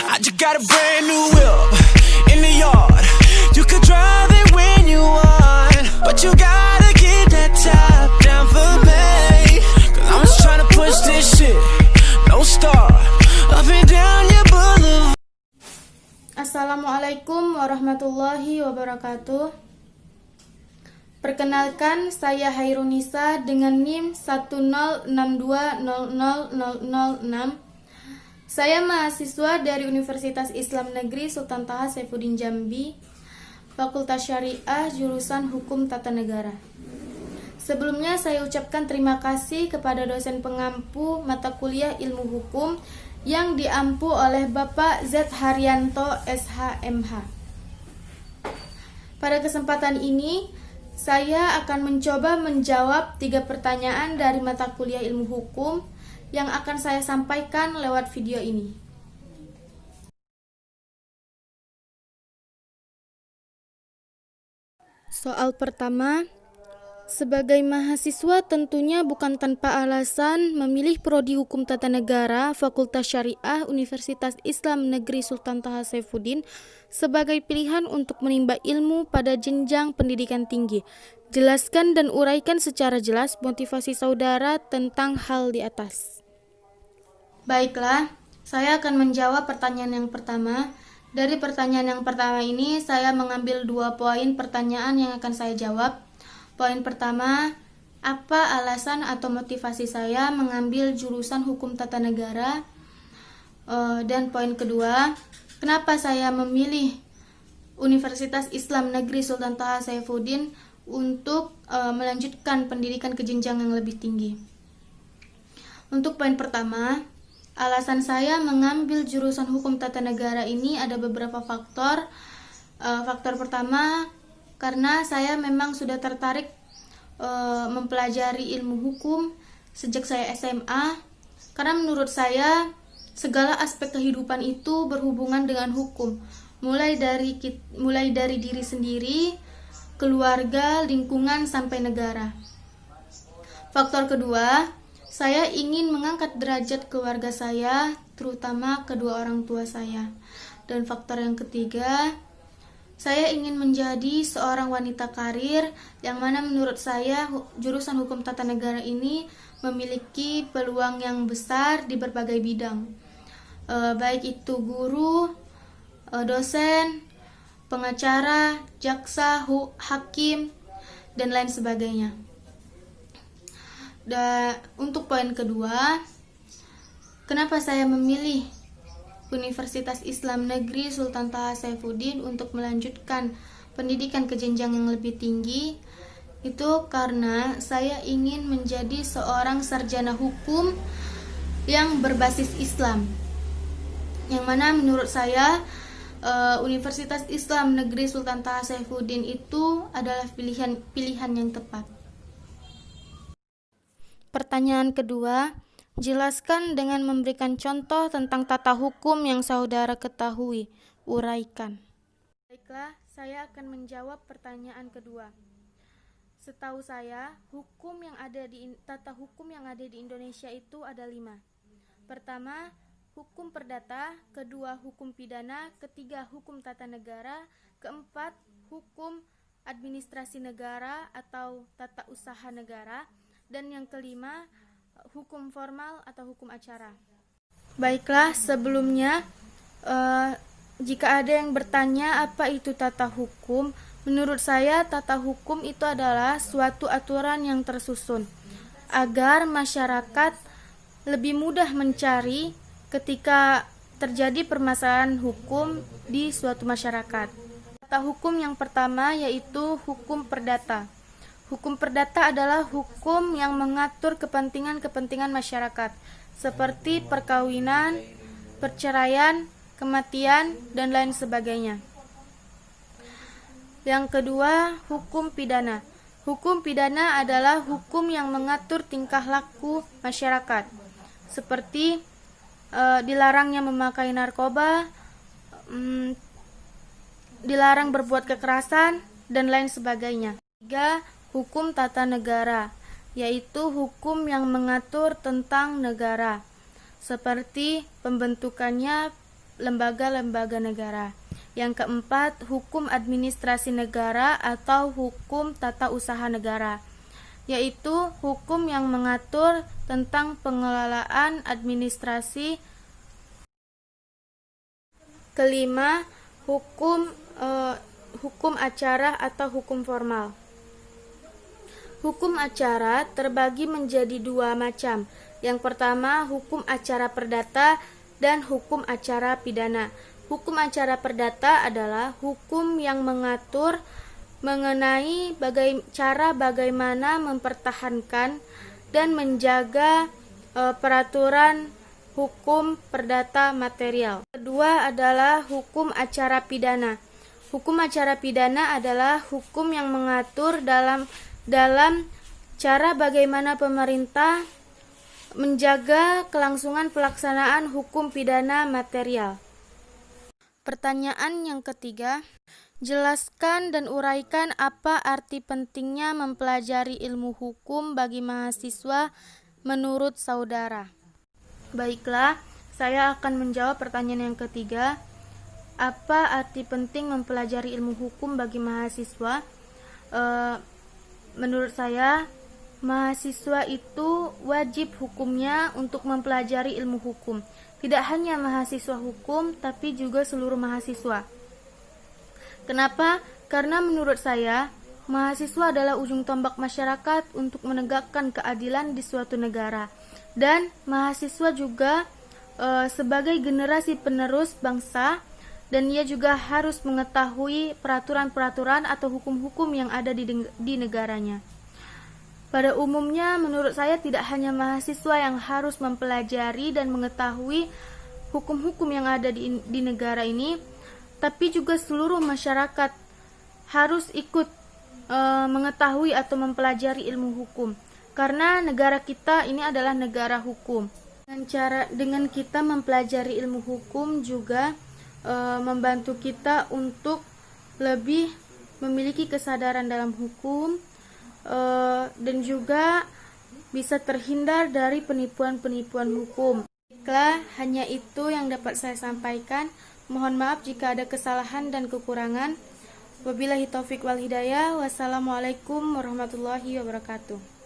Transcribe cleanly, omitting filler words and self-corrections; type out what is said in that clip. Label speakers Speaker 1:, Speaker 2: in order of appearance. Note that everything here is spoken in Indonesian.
Speaker 1: I just got a brand new whip in the yard. You could drive it when you want, but you gotta keep that top down for me. Cause I'm just trying to push this shit, no stop, up and down your boulevard.
Speaker 2: Assalamualaikum warahmatullahi wabarakatuh. Perkenalkan, saya Hairunisa dengan NIM 106200006. Saya mahasiswa dari Universitas Islam Negeri Sultan Taha Saifuddin Jambi, Fakultas Syariah, jurusan Hukum Tata Negara. Sebelumnya saya ucapkan terima kasih kepada dosen pengampu mata kuliah Ilmu Hukum yang diampu oleh Bapak Z. Haryanto SHMH. Pada kesempatan ini, saya akan mencoba menjawab 3 pertanyaan dari mata kuliah Ilmu Hukum yang akan saya sampaikan lewat video ini. Soal pertama, sebagai mahasiswa tentunya bukan tanpa alasan memilih prodi Hukum Tata Negara Fakultas Syariah Universitas Islam Negeri Sultan Taha Saifuddin sebagai pilihan untuk menimba ilmu pada jenjang pendidikan tinggi. Jelaskan dan uraikan secara jelas motivasi saudara tentang hal di atas. Baiklah, saya akan menjawab pertanyaan yang pertama. Dari pertanyaan yang pertama ini, saya mengambil 2 poin pertanyaan yang akan saya jawab. Poin pertama, apa alasan atau motivasi saya mengambil jurusan Hukum Tata Negara? Dan poin kedua, kenapa saya memilih Universitas Islam Negeri Sultan Taha Saifuddin untuk melanjutkan pendidikan ke jenjang yang lebih tinggi. Untuk poin pertama, alasan saya mengambil jurusan Hukum Tata Negara ini ada beberapa faktor. Faktor pertama, karena saya memang sudah tertarik mempelajari ilmu hukum sejak saya SMA. Karena menurut saya, segala aspek kehidupan itu berhubungan dengan hukum. Mulai dari diri sendiri, keluarga, lingkungan, sampai negara. Faktor kedua, saya ingin mengangkat derajat keluarga saya, terutama kedua orang tua saya. Dan faktor yang ketiga, saya ingin menjadi seorang wanita karir yang mana menurut saya jurusan Hukum Tata Negara ini memiliki peluang yang besar di berbagai bidang. Baik itu guru, dosen, pengacara, jaksa, hakim, dan lain sebagainya. Dan untuk poin kedua, kenapa saya memilih Universitas Islam Negeri Sultan Taha Saifuddin untuk melanjutkan pendidikan ke jenjang yang lebih tinggi? Itu karena saya ingin menjadi seorang sarjana hukum yang berbasis Islam. Yang mana menurut saya Universitas Islam Negeri Sultan Taha Saifuddin itu adalah pilihan yang tepat. Pertanyaan kedua, jelaskan dengan memberikan contoh tentang tata hukum yang saudara ketahui. Uraikan. Baiklah, saya akan menjawab pertanyaan kedua. Setahu saya, tata hukum yang ada di Indonesia itu ada 5. Pertama, hukum perdata. Kedua, hukum pidana. Ketiga, hukum tata negara. Keempat, hukum administrasi negara atau tata usaha negara. Dan yang kelima, hukum formal atau hukum acara. Baiklah, sebelumnya jika ada yang bertanya apa itu tata hukum, menurut saya tata hukum itu adalah suatu aturan yang tersusun agar masyarakat lebih mudah mencari ketika terjadi permasalahan hukum di suatu masyarakat. Tata hukum yang pertama yaitu hukum perdata. Hukum perdata adalah hukum yang mengatur kepentingan-kepentingan masyarakat, seperti perkawinan, perceraian, kematian, dan lain sebagainya. Yang kedua, hukum pidana. Hukum pidana adalah hukum yang mengatur tingkah laku masyarakat, seperti dilarangnya memakai narkoba, dilarang berbuat kekerasan, dan lain sebagainya. 3. Hukum tata negara. yaitu hukum yang mengatur tentang negara, seperti pembentukannya lembaga-lembaga negara. Yang keempat, hukum administrasi negara atau hukum tata usaha negara, yaitu hukum yang mengatur tentang pengelolaan administrasi. Kelima, hukum acara atau hukum formal. Hukum acara terbagi menjadi dua macam. Yang pertama, hukum acara perdata dan hukum acara pidana. Hukum acara perdata adalah hukum yang mengatur mengenai cara bagaimana mempertahankan dan menjaga peraturan hukum perdata material. Kedua adalah hukum acara pidana. Hukum acara pidana adalah hukum yang mengatur dalam cara bagaimana pemerintah menjaga kelangsungan pelaksanaan hukum pidana material. Pertanyaan yang ketiga, jelaskan dan uraikan apa arti pentingnya mempelajari ilmu hukum bagi mahasiswa menurut saudara. Baiklah, saya akan menjawab pertanyaan yang ketiga. Apa arti penting mempelajari ilmu hukum bagi mahasiswa? Menurut saya, mahasiswa itu wajib hukumnya untuk mempelajari ilmu hukum. Tidak hanya mahasiswa hukum, tapi juga seluruh mahasiswa. Kenapa? Karena menurut saya, mahasiswa adalah ujung tombak masyarakat untuk menegakkan keadilan di suatu negara. Dan mahasiswa juga sebagai generasi penerus bangsa, dan ia juga harus mengetahui peraturan-peraturan atau hukum-hukum yang ada di negaranya. Pada umumnya, menurut saya tidak hanya mahasiswa yang harus mempelajari dan mengetahui hukum-hukum yang ada di negara ini, tapi juga seluruh masyarakat harus ikut mengetahui atau mempelajari ilmu hukum. Karena negara kita ini adalah negara hukum. Dengan kita mempelajari ilmu hukum juga membantu kita untuk lebih memiliki kesadaran dalam hukum, dan juga bisa terhindar dari penipuan-penipuan hukum. Baiklah, hanya itu yang dapat saya sampaikan. Mohon maaf jika ada kesalahan dan kekurangan. Wabillahi taufik wal hidayah. Wassalamualaikum warahmatullahi wabarakatuh.